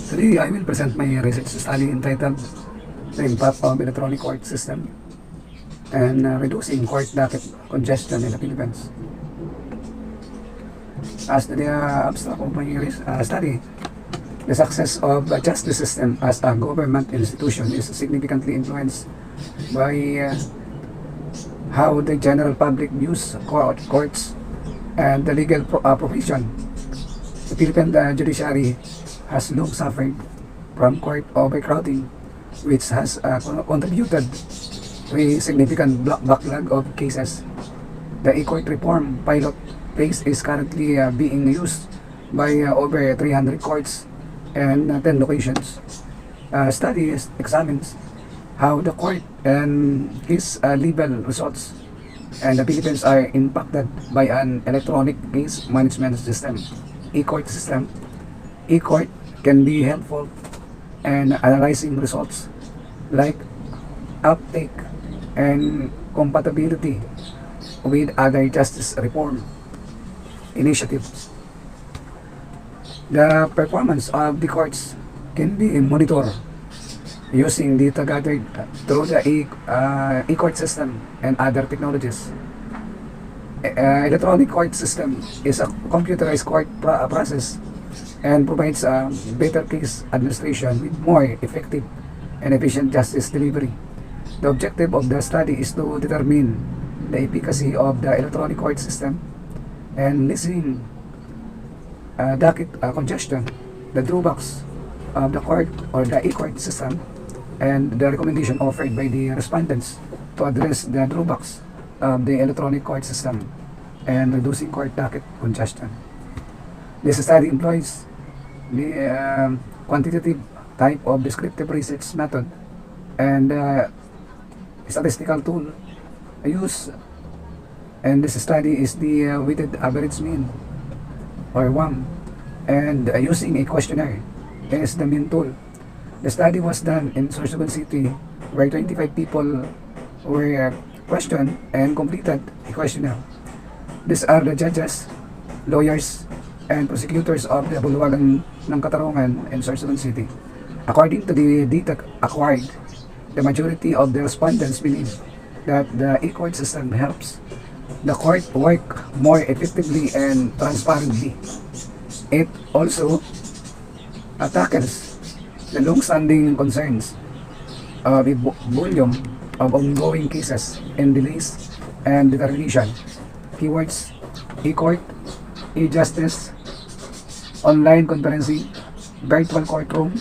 Today, I will present my research study entitled The Impact of Electronic Court System and Reducing Court Docket Congestion in the Philippines. As to the abstract of my study, the success of the justice system as a government institution is significantly influenced by how the general public views courts and the legal profession. The Philippine judiciary has long suffered from court overcrowding, which has contributed to a significant backlog of cases. The e-court reform pilot phase is currently being used by over 300 courts and 10 locations. Study examines how the court and its legal results and the Philippines are impacted by an electronic case management system, e-court system. E-court can be helpful in analyzing results like uptake and compatibility with other justice reform initiatives. The performance of the courts can be monitored using data gathered through the e-court system and other technologies. Electronic court system is a computerized court process and provides better case administration with more effective and efficient justice delivery. The objective of the study is to determine the efficacy of the electronic court system and lessen docket congestion, the drawbacks of the court or the e-court system, and the recommendation offered by the respondents to address the drawbacks of the electronic court system and reducing court docket congestion. This study employs the quantitative type of descriptive research method and statistical tool used, and this study is the weighted average mean or WAM, and using a questionnaire is the mean tool. The study was done in Sorsogon City, where 25 people were questioned and completed a questionnaire. These are the judges, lawyers, and prosecutors of the Bulwagan ng Katarungan and Sorsogon City. According to the data acquired, the majority of the respondents believe that the e-court system helps the court work more effectively and transparently. It also tackles the long-standing concerns of the volume of ongoing cases and delays and determination. Keywords: e-court, e-justice, online conferencing, virtual courtroom,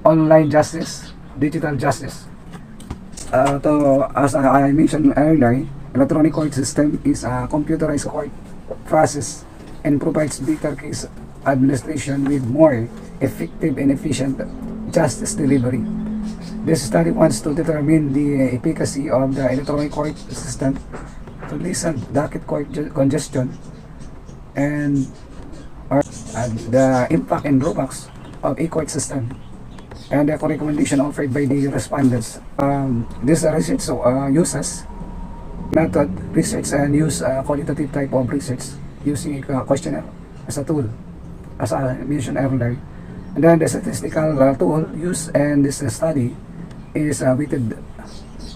online justice, digital justice. As I mentioned earlier, electronic court system is a computerized court process and provides better case administration with more effective and efficient justice delivery. This study wants to determine the efficacy of the electronic court system to lessen docket court congestion and the impact and drawbacks of e-court system and the recommendation offered by the respondents. This research uses method research and use qualitative type of research using a questionnaire as a tool, as I mentioned earlier. And then the statistical tool used in this study is weighted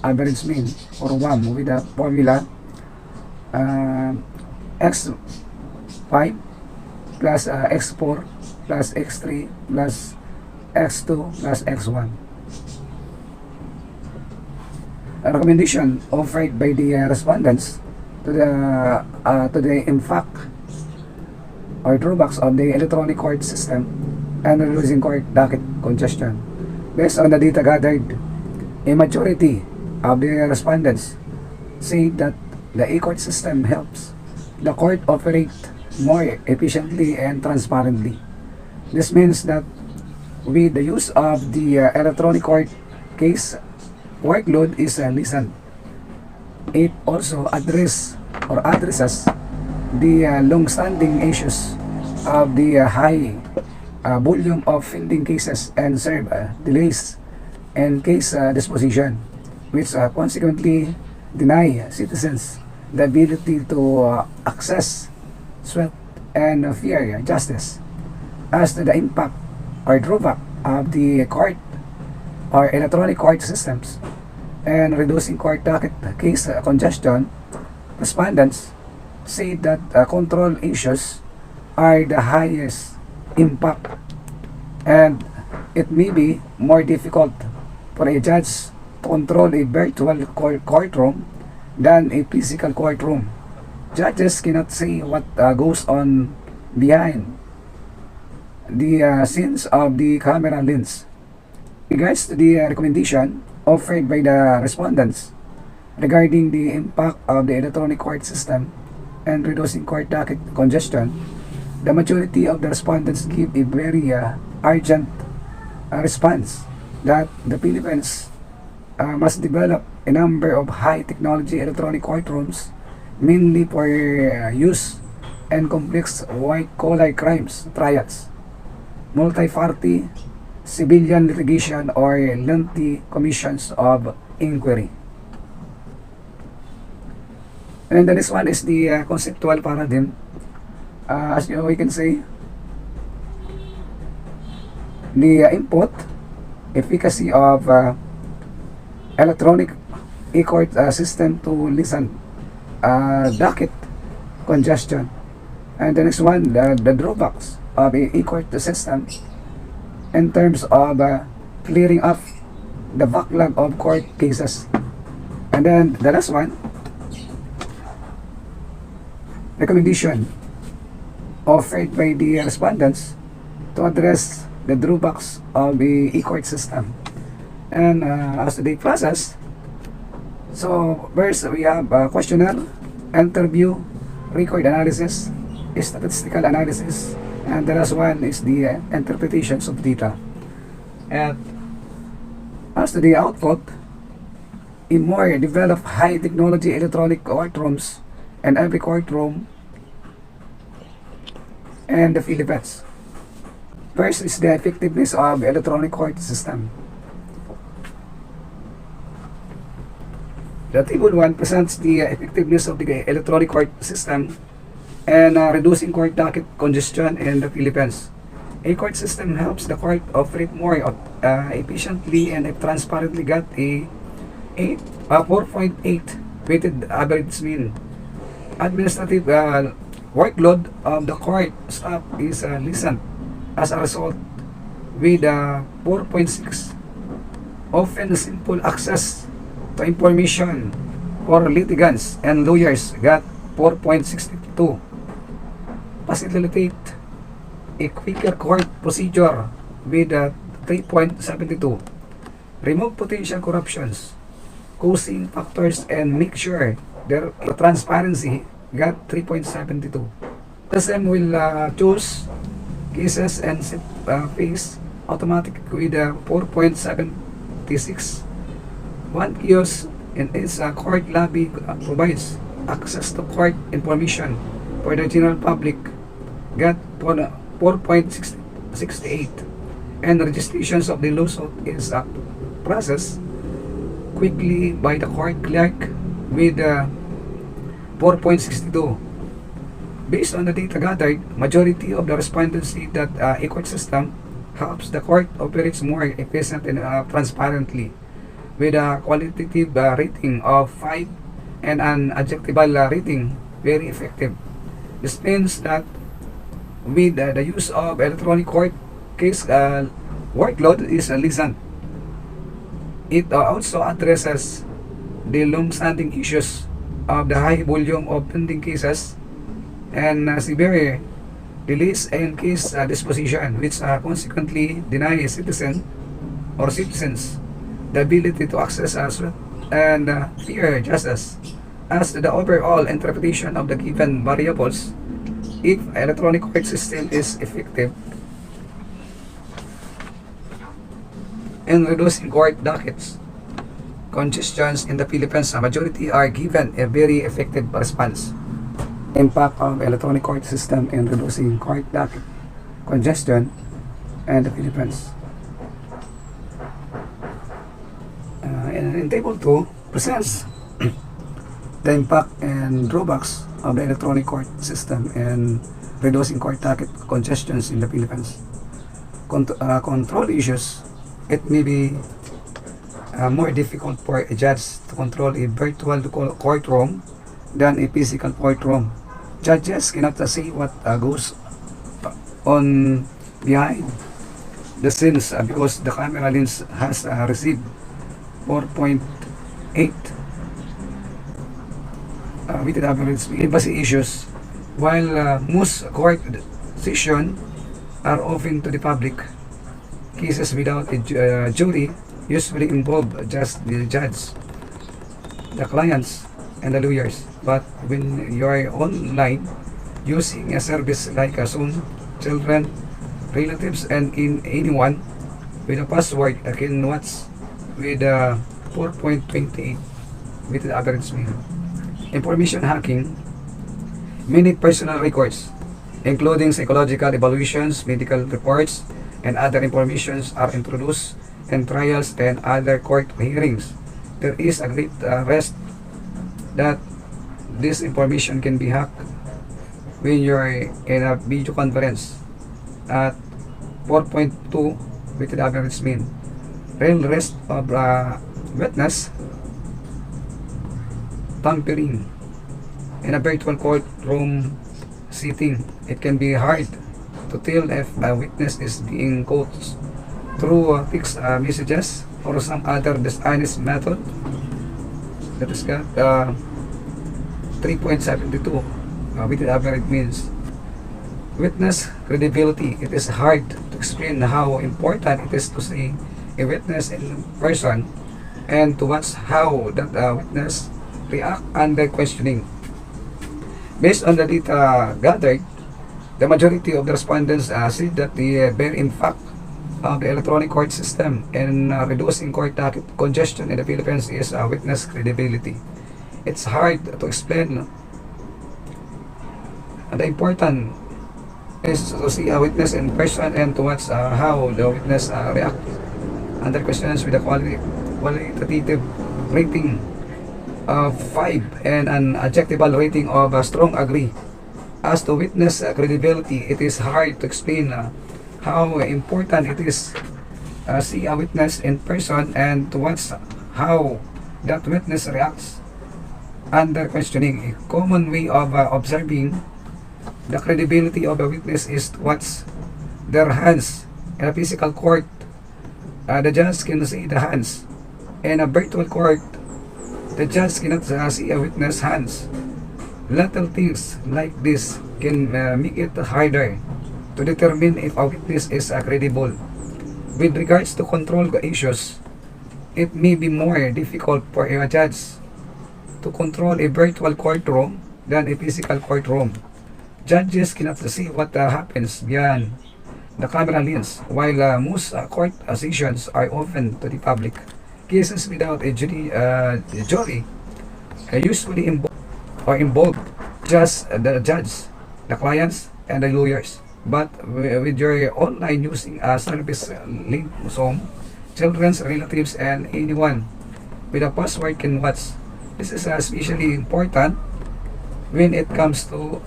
average mean or WAM with a formula x5 plus x4 plus x3 plus x2 plus x1. A recommendation offered by the respondents to the impact or drawbacks of the electronic court system and reducing court docket congestion. Based on the data gathered, a majority of the respondents say that the e-court system helps the court operate more efficiently and transparently. This means that with the use of the electronic court, case workload is lessened. It also addresses the long-standing issues of the high volume of pending cases and serve delays and case disposition, which consequently deny citizens the ability to access swift and fair justice. As to the impact or drawback of the court or electronic court systems and reducing court docket case congestion, respondents say that control issues are the highest impact, and it may be more difficult for a judge to control a virtual courtroom than a physical courtroom. Judges cannot see what goes on behind the scenes of the camera lens. Regards to the recommendation offered by the respondents regarding the impact of the electronic court system and reducing court docket congestion, the majority of the respondents give a very urgent response that the Philippines must develop a number of high technology electronic courtrooms mainly for use and complex white collar crimes trials, multi-party civilian litigation, or lengthy commissions of inquiry. And the next one is the conceptual paradigm. As you know, we can say the input efficacy of electronic e-court system to listen docket congestion. And the next one, the drawbacks of a e-court system in terms of clearing up the backlog of court cases. And then the last one, recommendation offered by the respondents to address the drawbacks of the e-court system. And as to the process, so first we have questionnaire, interview, record analysis, statistical analysis, and the last one is the interpretations of data. And as to the output, a more developed high technology electronic courtrooms and every courtroom in the Philippines. First is the effectiveness of electronic court system. The table 1 presents the effectiveness of the electronic court system and reducing court docket congestion in the Philippines. A court system helps the court operate more efficiently and transparently. Got a 4.8 weighted average mean. Administrative workload of the court staff is lessened as a result, with 4.6 often simple access to information for litigants and lawyers. Got 4.62. Facilitate a quicker court procedure with 3.72. Remove potential corruptions, causing factors, and make sure their transparency. Got 3.72. The same will choose cases and face automatic with 4.76. One kiosk in its court lobby provides access to court information for the general public. Got 4.68. And registrations of the lawsuit is processed quickly by the court clerk with 4.62. Based on the data gathered, majority of the respondents say that e-court system helps the court operates more efficient and transparently, with a qualitative rating of 5 and an adjectival rating very effective. This means that with the use of electronic court case workload is lessened. It also addresses the long-standing issues of the high volume of pending cases and severe delays in case disposition, which consequently deny a citizen or citizens the ability to access swift and fair justice. As to the overall interpretation of the given variables, if electronic court system is effective in reducing court dockets congestions in the Philippines, a majority are given a very effective response. Impact of electronic court system in reducing court docket congestion in the Philippines. In table 2 presents the impact and drawbacks of the electronic court system in reducing court docket congestions in the Philippines. control issues, it may be more difficult for a judge to control a virtual courtroom than a physical courtroom. Judges cannot see what goes on behind the scenes because the camera lens has received 4.8 with the average privacy issues. While most court sessions are open to the public, cases without a jury usually involve just the judge, the clients, and the lawyers. But when you are online using a service like Zoom, children, relatives, and anyone with a password can watch with 4.28 with the average mean. Information hacking, many personal records, including psychological evaluations, medical reports, and other informations are introduced in trials and other court hearings. There is a great risk that this information can be hacked when you're in a video conference at 4.2 with the average mean. Real risk of witness tampering in a virtual courtroom setting. It can be hard to tell if a witness is being coached through text messages or some other dishonest method. That is got 3.72 with the average means. Witness credibility. It is hard to explain how important it is to see a witness in person and to watch how that witness react under questioning. Based on the data gathered, the majority of the respondents said that the very impact of the electronic court system in reducing court congestion in the Philippines is witness credibility. It's hard to explain the important is to see a witness in person and to watch how the witness react under questions with a qualitative rating of 5 and an adjectival rating of strong agree. As to witness credibility, it is hard to explain how important it is see a witness in person and to watch how that witness reacts under questioning. A common way of observing the credibility of a witness is to watch their hands. In a physical court, the judge can see the hands. In a virtual court, the judge cannot see a witness' hands. Little things like this can make it harder to determine if a witness is credible. With regards to control issues, it may be more difficult for a judge to control a virtual courtroom than a physical courtroom. Judges cannot see what happens behind the camera lens, while most court sessions are open to the public. Cases without a jury usually involve just the judge, the clients, and the lawyers. But with your online using a service link Zoom, children's relatives, and anyone with a password can watch. This is especially important when it comes to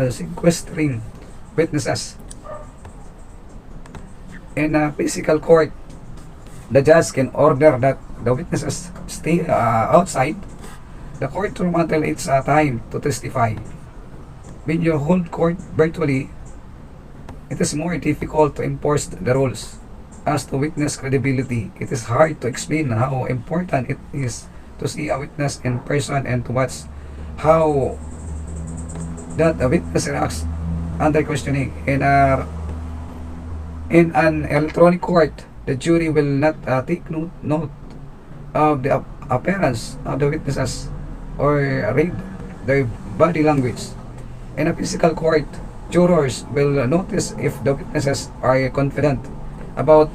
sequestering witnesses. In a physical court, the judge can order that the witnesses stay outside the courtroom until it's time to testify. When you hold court virtually, it is more difficult to enforce the rules. As to witness credibility, it is hard to explain how important it is to see a witness in person and to watch how that a witness reacts under questioning. In an electronic court, the jury will not take note of the appearance of the witnesses or read their body language. In a physical court, jurors will notice if the witnesses are confident about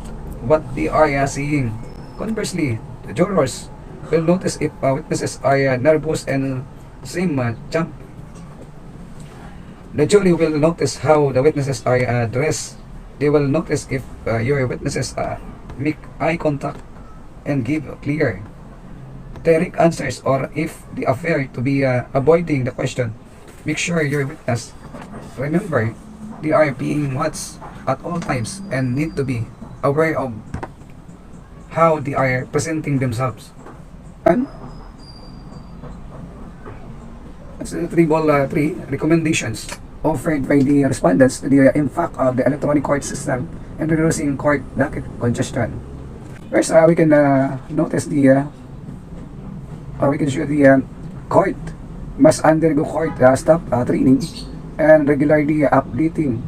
what they are saying. Conversely, the jurors will notice if witnesses are nervous and seem jump. The jury will notice how the witnesses are dressed. They will notice if your witnesses make eye contact and give clear, direct answers, or if they appear to be avoiding the question. Make sure your witness remember They are being watched at all times and need to be aware of how they are presenting themselves. And three recommendations offered by the respondents to the impact of the electronic court system and reducing court docket congestion. First, we can notice or we can show the court must undergo court staff training and regularly updating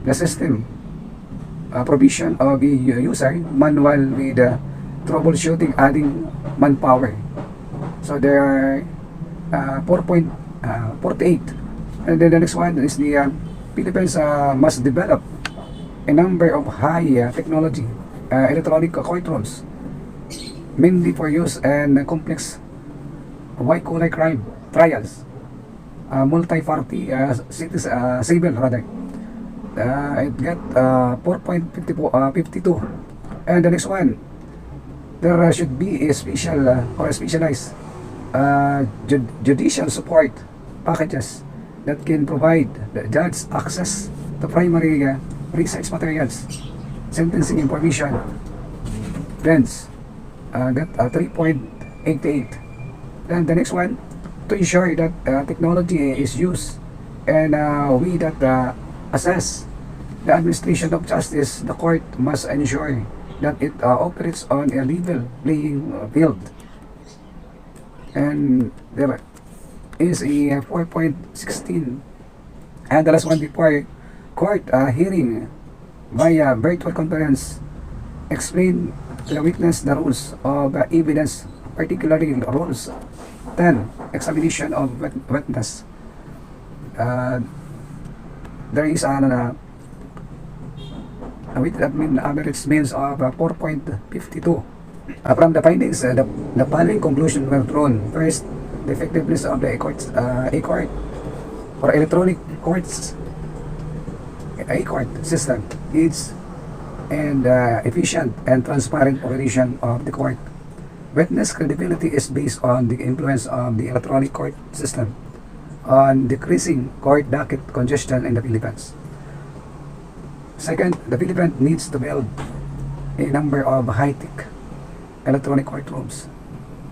the system. Provision of the user manual with troubleshooting adding manpower. So there are 4.48. And then the next one is the Philippines must develop a number of high technology electronic courtrooms, mainly for use in complex white-collar crime trials, multi-party civil rather. It got 4.52. And the next one, there should be a special or a specialized judicial support packages that can provide the judge access to primary research materials, sentencing information. Friends, got 3.88. Then the next one, to ensure that technology is used and we that assess the administration of justice, the court must ensure that it operates on a level playing field. And there is a 4.16. And the last one before court hearing via virtual conference, explain to the witness the rules of evidence, particularly rules 10, examination of witness. There is with average means of 4.52. From the findings, the following conclusion were drawn. First, the effectiveness of the court or electronic courts court system is and efficient and transparent operation of the court. Witness credibility is based on the influence of the electronic court system on decreasing court docket congestion in the Philippines. Second, the Philippines needs to build a number of high-tech electronic courtrooms,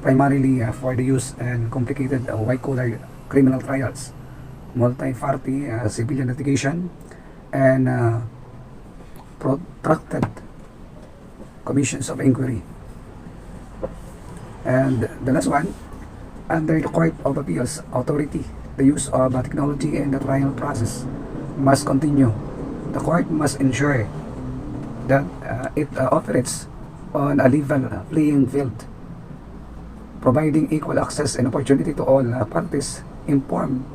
primarily for the use in complicated white-collar criminal trials, multi-party civilian litigation, and protracted commissions of inquiry. And the last one, under the Court of Appeals Authority, the use of technology in the trial process must continue. The court must ensure that it operates on a level playing field, providing equal access and opportunity to all parties, inform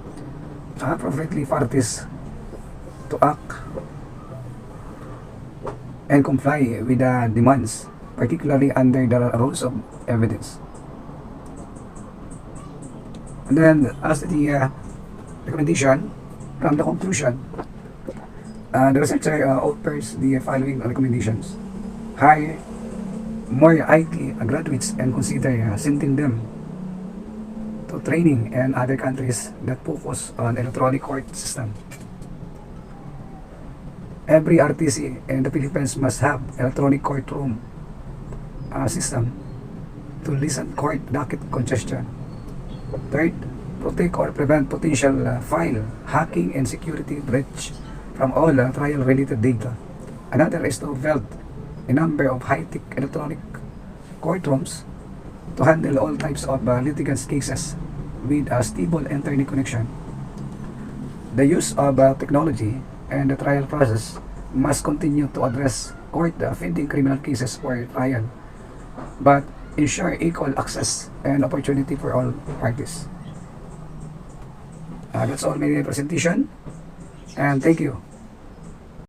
appropriately parties to act and comply with the demands, particularly under the rules of evidence. And then, as the recommendation from the conclusion, the researcher offers the following recommendations: hire more IT graduates and consider sending them to training in other countries that focus on electronic court system. Every RTC in the Philippines must have electronic courtroom system to lessen court docket congestion. Third, protect or prevent potential file hacking and security breach from all trial-related data. Another is to build a number of high-tech electronic courtrooms to handle all types of litigants cases with a stable internet connection. The use of technology and the trial process must continue to address court-pending criminal cases for trial, but ensure equal access and opportunity for all parties. That's all my presentation, and thank you.